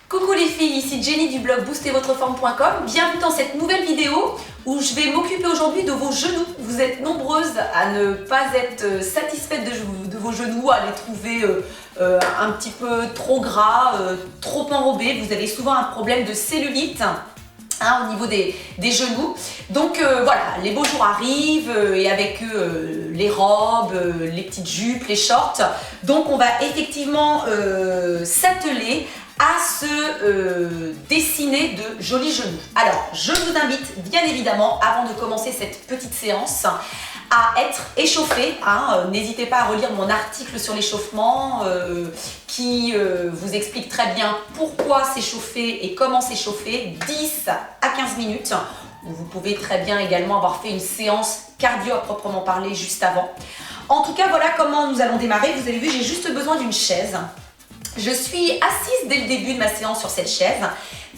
Coucou les filles, ici Jenny du blog boostervotreforme.com. Bienvenue dans cette nouvelle vidéo où je vais m'occuper aujourd'hui de vos genoux. Vous êtes nombreuses à ne pas être satisfaites de vos genoux, à les trouver un petit peu trop gras, trop enrobés. Vous avez souvent un problème de cellulite au niveau des genoux. Donc voilà, les beaux jours arrivent et avec eux les robes, les petites jupes, les shorts. Donc on va effectivement s'atteler à se dessiner de jolis genoux. Alors, je vous invite bien évidemment, avant de commencer cette petite séance, à être échauffé. N'hésitez pas à relire mon article sur l'échauffement qui vous explique très bien pourquoi s'échauffer et comment s'échauffer, 10 à 15 minutes. Vous pouvez très bien également avoir fait une séance cardio à proprement parler juste avant. En tout cas, voilà comment nous allons démarrer. Vous avez vu, j'ai juste besoin d'une chaise. Je suis assise dès le début de ma séance sur cette chaise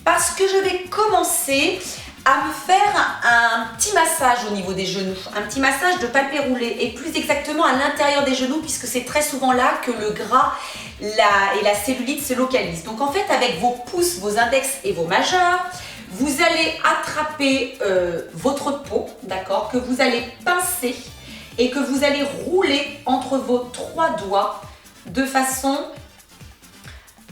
parce que je vais commencer à me faire un petit massage au niveau des genoux, un petit massage de palpé roulé et plus exactement à l'intérieur des genoux puisque c'est très souvent là que le gras et la cellulite se localisent. Donc en fait avec vos pouces, vos index et vos majeurs, vous allez attraper votre peau, d'accord, que vous allez pincer et que vous allez rouler entre vos 3 doigts de façon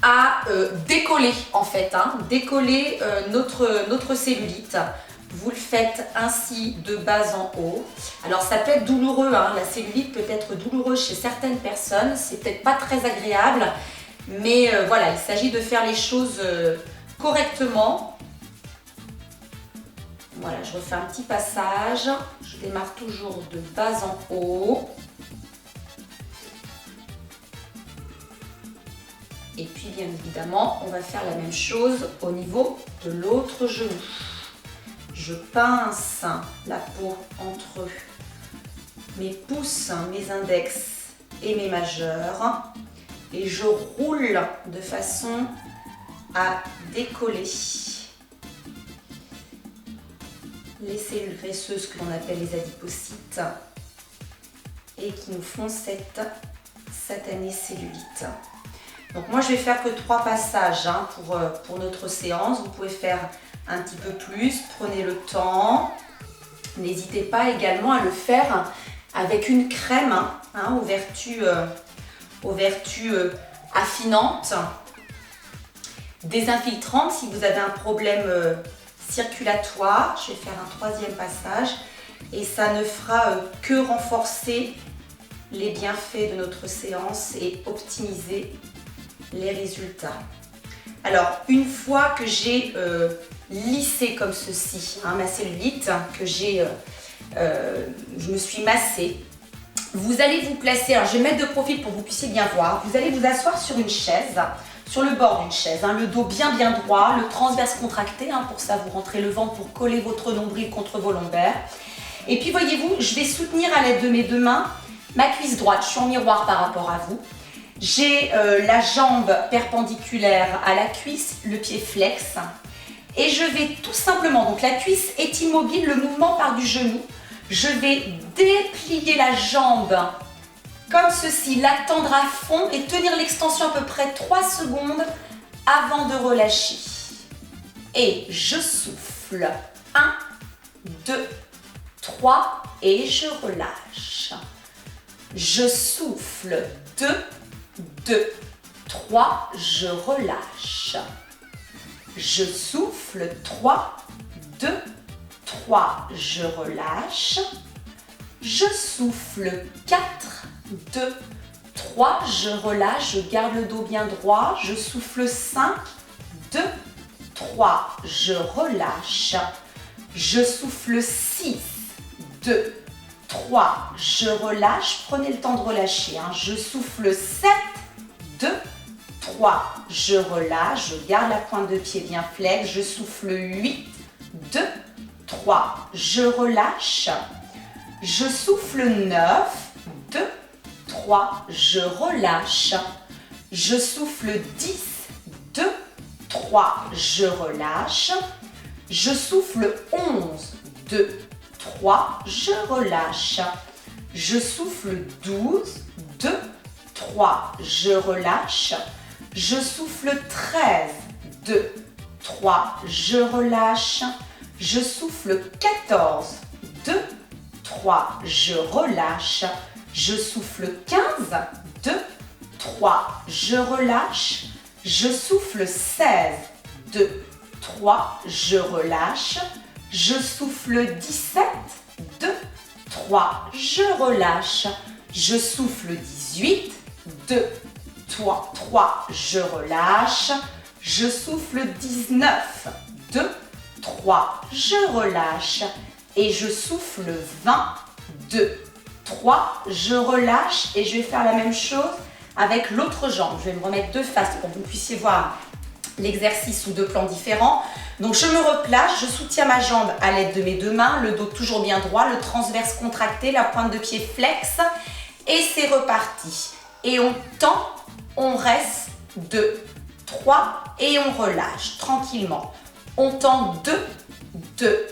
à décoller en fait, décoller notre cellulite. Vous le faites ainsi de bas en haut. Alors ça peut être douloureux, la cellulite peut être douloureuse chez certaines personnes, c'est peut-être pas très agréable, mais voilà, il s'agit de faire les choses correctement. Voilà, je refais un petit passage, je démarre toujours de bas en haut. Et puis bien évidemment, on va faire la même chose au niveau de l'autre genou. Je pince la peau entre mes pouces, mes index et mes majeurs. Et je roule de façon à décoller les cellules graisseuses que l'on appelle les adipocytes et qui nous font cette satanée cellulite. Donc moi je vais faire que 3 passages pour notre séance. Vous pouvez faire un petit peu plus, prenez le temps. N'hésitez pas également à le faire avec une crème aux vertus affinantes, désinfiltrantes si vous avez un problème circulatoire. Je vais faire un 3e passage et ça ne fera que renforcer les bienfaits de notre séance et optimiser les résultats. Alors une fois que j'ai lissé comme ceci ma cellulite, que je me suis massée, vous allez vous placer, alors je vais mettre de profil pour que vous puissiez bien voir, vous allez vous asseoir sur une chaise, sur le bord d'une chaise, le dos bien droit, le transverse contracté, pour ça vous rentrez le ventre pour coller votre nombril contre vos lombaires. Et puis voyez-vous, je vais soutenir à l'aide de mes 2 mains ma cuisse droite, je suis en miroir par rapport à vous. J'ai la jambe perpendiculaire à la cuisse, le pied flex. Et je vais tout simplement, donc la cuisse est immobile, le mouvement part du genou. Je vais déplier la jambe comme ceci, la tendre à fond et tenir l'extension à peu près 3 secondes avant de relâcher. Et je souffle. 1, 2, 3 et je relâche. Je souffle. 2, 3, je relâche. Je souffle. 3, 2, 3, je relâche. Je souffle. 4, 2, 3, je relâche. Je garde le dos bien droit. Je souffle. 5, 2, 3, je relâche. Je souffle. 6, 2, 3, je relâche, prenez le temps de relâcher. Je souffle. 7, 2, 3, je relâche, je garde la pointe de pied bien flex. Je souffle. 8, 2, 3, je relâche. Je souffle. 9, 2, 3, je relâche. Je souffle. 10, 2, 3, je relâche. Je souffle. 11, 2, 3, je relâche. Je souffle. 12, 2, 3, je relâche. Je souffle. 13, 2, 3, je relâche, je souffle 14, 2, 3, je relâche, je souffle 15, 2, 3, je relâche, je souffle 16, 2, 3, je relâche, je souffle 17, 2, 3, je relâche, je souffle 18, 2, 3, je relâche, je souffle 19, 2, 3, je relâche et je souffle 20, 2, 3, je relâche et je vais faire la même chose avec l'autre jambe. Je vais me remettre de face pour que vous puissiez voir l'exercice sous deux plans différents. Donc je me replace, je soutiens ma jambe à l'aide de mes deux mains, le dos toujours bien droit, le transverse contracté, la pointe de pied flex et c'est reparti. Et on tend, on reste, 2, 3 et on relâche tranquillement. On tend 2, 2,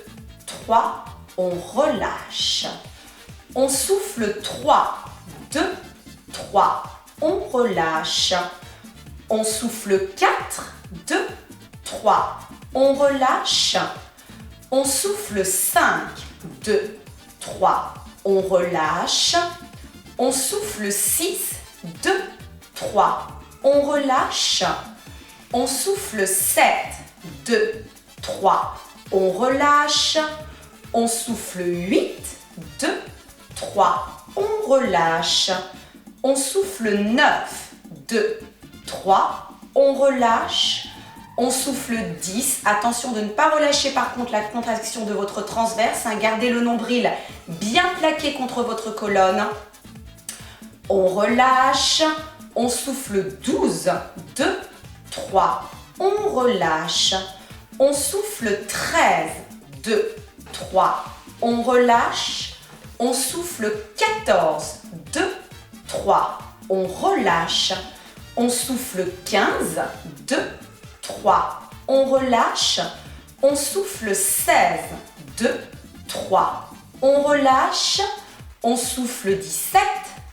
3, on relâche. On souffle 3, 2, 3, on relâche. On souffle 4, 2, 3, on relâche. On souffle 5, 2, 3, on relâche. On souffle 6, 2, 3, on relâche. On souffle 7, 2, 3, on relâche. On souffle 8, 2, 3, on relâche. On souffle 9, 2, 3, on relâche. On souffle 10. Attention de ne pas relâcher par contre la contraction de votre transverse. Gardez le nombril bien plaqué contre votre colonne. On relâche. On souffle 12, 2, 3, on relâche. On souffle 13, 2, 3, on relâche. On souffle 14, 2, 3, on relâche. On souffle 15, 2, 3, on relâche. On souffle 16, 2, 3, on relâche. On souffle 17,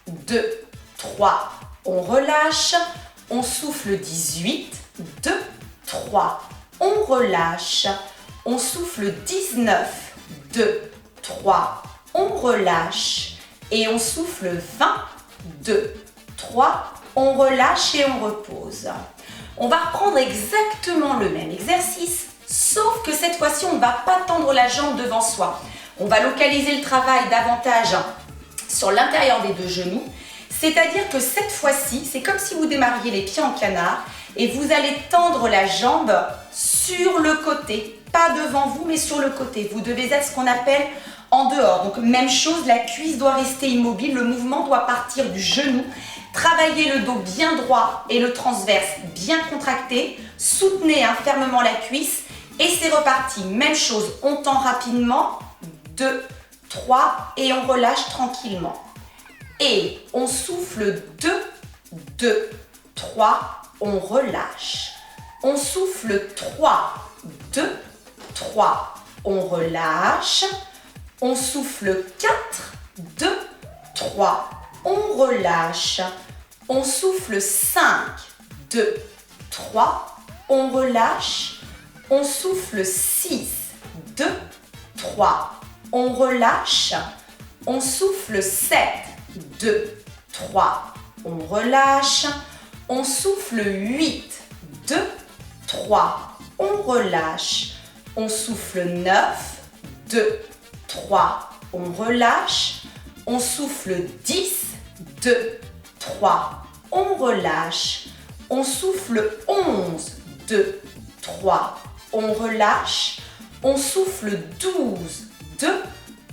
2, 3, on relâche. On souffle 18, 2, 3, on relâche. On souffle 19, 2, 3, on relâche. Et on souffle 20, 2, 3, on relâche et on repose. On va reprendre exactement le même exercice, sauf que cette fois-ci, on ne va pas tendre la jambe devant soi. On va localiser le travail davantage sur l'intérieur des deux genoux. C'est-à-dire que cette fois-ci, c'est comme si vous démarriez les pieds en canard et vous allez tendre la jambe sur le côté, pas devant vous mais sur le côté. Vous devez être ce qu'on appelle en dehors. Donc même chose, la cuisse doit rester immobile, le mouvement doit partir du genou. Travaillez le dos bien droit et le transverse bien contracté. Soutenez fermement la cuisse et c'est reparti. Même chose, on tend rapidement, 2, 3 et on relâche tranquillement. Et on souffle 2, 2, 3, on relâche. On souffle 3, 2, 3, on relâche. On souffle 4, 2, 3, on relâche. On souffle 5, 2, 3, on relâche. On souffle 6, 2, 3, on relâche. On souffle 7, 2, 3, on relâche. On souffle 8, 2, 3, on relâche. On souffle 9, 2, 3, on relâche. On souffle 10, 2, 3, on relâche. On souffle 11, 2, 3, on relâche. On souffle 12, 2,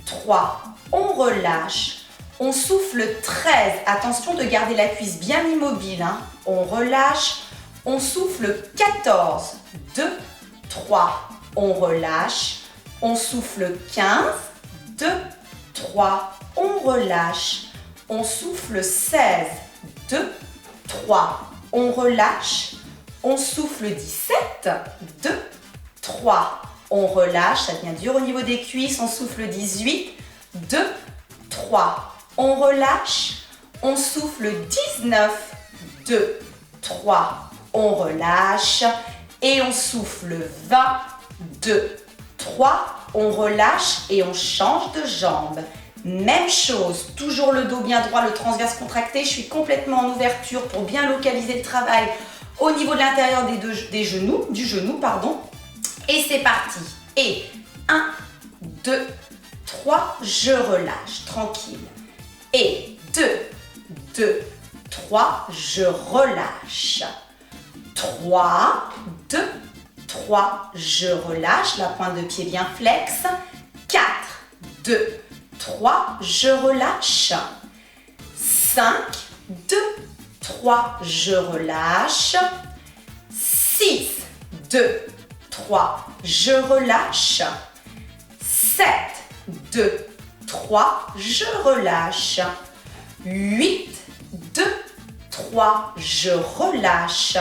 3, on relâche. On souffle 13, attention de garder la cuisse bien immobile, on relâche. On souffle 14, 2, 3, on relâche. On souffle 15, 2, 3, on relâche. On souffle 16, 2, 3, on relâche. On souffle 17, 2, 3, on relâche. Ça devient dur au niveau des cuisses. On souffle 18, 2, 3, on relâche. On souffle 19, 2, 3, on relâche. Et on souffle 20, 2, 3. On relâche et on change de jambe. Même chose, toujours le dos bien droit, le transverse contracté. Je suis complètement en ouverture pour bien localiser le travail au niveau de l'intérieur du genou, pardon. Et c'est parti. Et 1, 2, 3, je relâche, tranquille. Et 2, 3, je relâche. 3, 2, 3, je relâche, la pointe de pied bien flex. 4, 2, 3, je relâche. 5, 2, 3, je relâche. 6, 2, 3, je relâche. 7, 2, 3, je relâche. 8, 2, 3, je relâche.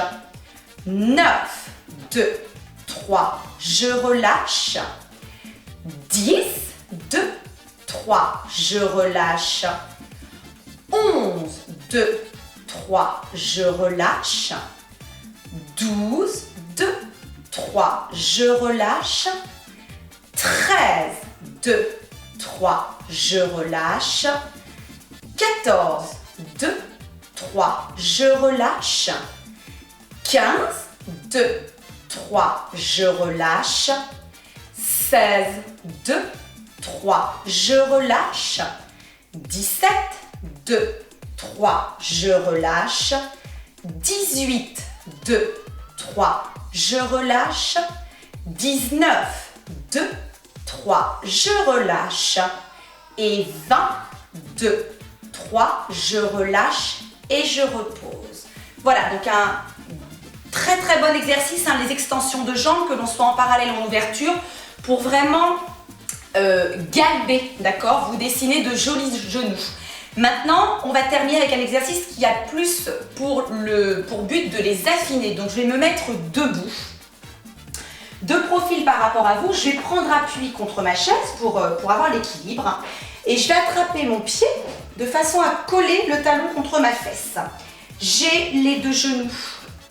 9, 2, 3, je relâche. 10, 2, 3, je relâche. 11, 2, 3, je relâche. 12, 2, 3, je relâche. 13, 2, 3, je relâche. 14, 2, 3, je relâche. 15, 2, 3, je relâche. 16, 2, 3, je relâche. 17, 2, 3, je relâche. 18, 2, 3, je relâche. 19, 2, 3, je relâche. Et 20, 2, 3, je relâche et je repose. Voilà, donc un très bon exercice, les extensions de jambes, que l'on soit en parallèle ou en ouverture, pour vraiment galber, d'accord? Vous dessinez de jolis genoux. Maintenant, on va terminer avec un exercice qui a plus pour but de les affiner. Donc, je vais me mettre debout, de profil par rapport à vous. Je vais prendre appui contre ma chaise pour avoir l'équilibre. Et je vais attraper mon pied de façon à coller le talon contre ma fesse. J'ai les deux genoux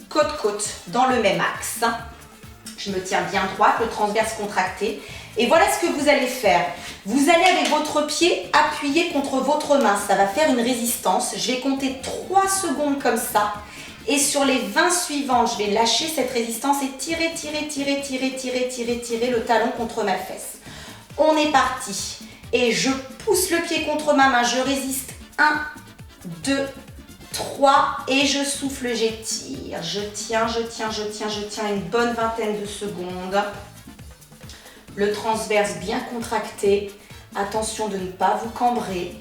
côte-côte dans le même axe. Je me tiens bien droite, le transverse contracté. Et voilà ce que vous allez faire. Vous allez avec votre pied appuyer contre votre main. Ça va faire une résistance. Je vais compter 3 secondes comme ça. Et sur les 20 suivantes, je vais lâcher cette résistance et tirer le talon contre ma fesse. On est parti. Et je pousse le pied contre ma main. Je résiste. 1, 2, 3 et je souffle, j'étire. Je tiens une bonne vingtaine de secondes. Le transverse bien contracté. Attention de ne pas vous cambrer.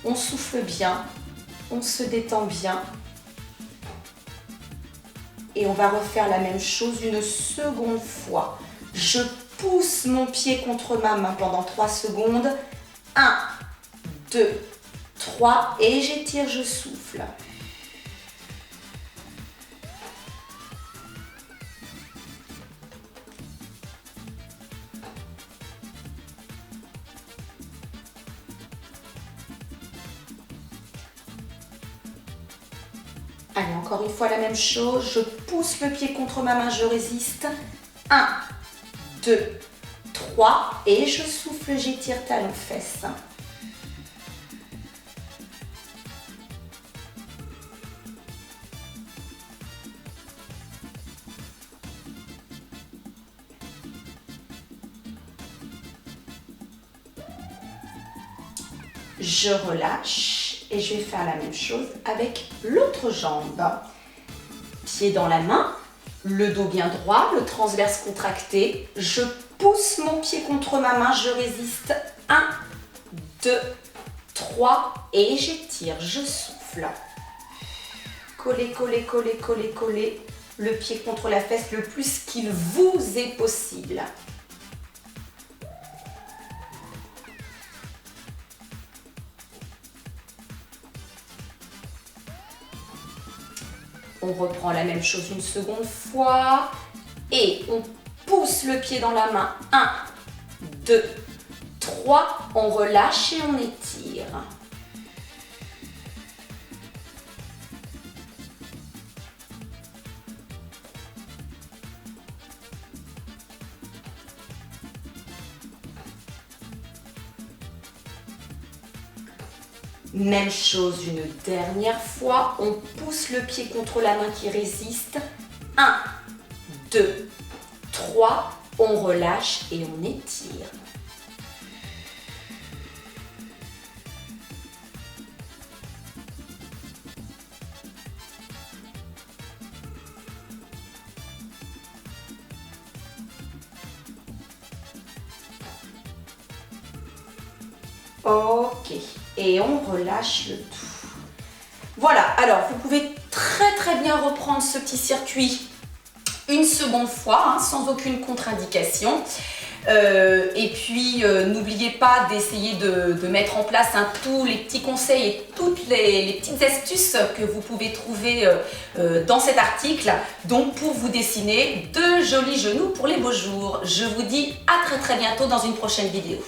On souffle bien. On se détend bien. Et on va refaire la même chose une seconde fois. Je pousse mon pied contre ma main pendant 3 secondes. 1, 2, 3 et j'étire, je souffle. Allez, encore une fois la même chose. Je pousse le pied contre ma main, je résiste. 1, 2, 3 et je souffle, j'étire, talon, fesse. Je relâche et je vais faire la même chose avec l'autre jambe. Pied dans la main, le dos bien droit, le transverse contracté. Je pousse mon pied contre ma main, je résiste. 1, 2, 3 et j'étire, je souffle. Coller, coller, coller, coller, coller le pied contre la fesse le plus qu'il vous est possible. On reprend la même chose une seconde fois et on pousse le pied dans la main. 1, 2, 3. On relâche et on étire. Même chose une dernière fois, on pousse le pied contre la main qui résiste. 1, 2, 3, on relâche et on étire. Ok, et on relâche le tout. Voilà, alors vous pouvez très bien reprendre ce petit circuit une seconde fois, sans aucune contre-indication. Et puis n'oubliez pas d'essayer de mettre en place tous les petits conseils et toutes les petites astuces que vous pouvez trouver dans cet article, donc pour vous dessiner de jolis genoux pour les beaux jours. Je vous dis à très bientôt dans une prochaine vidéo.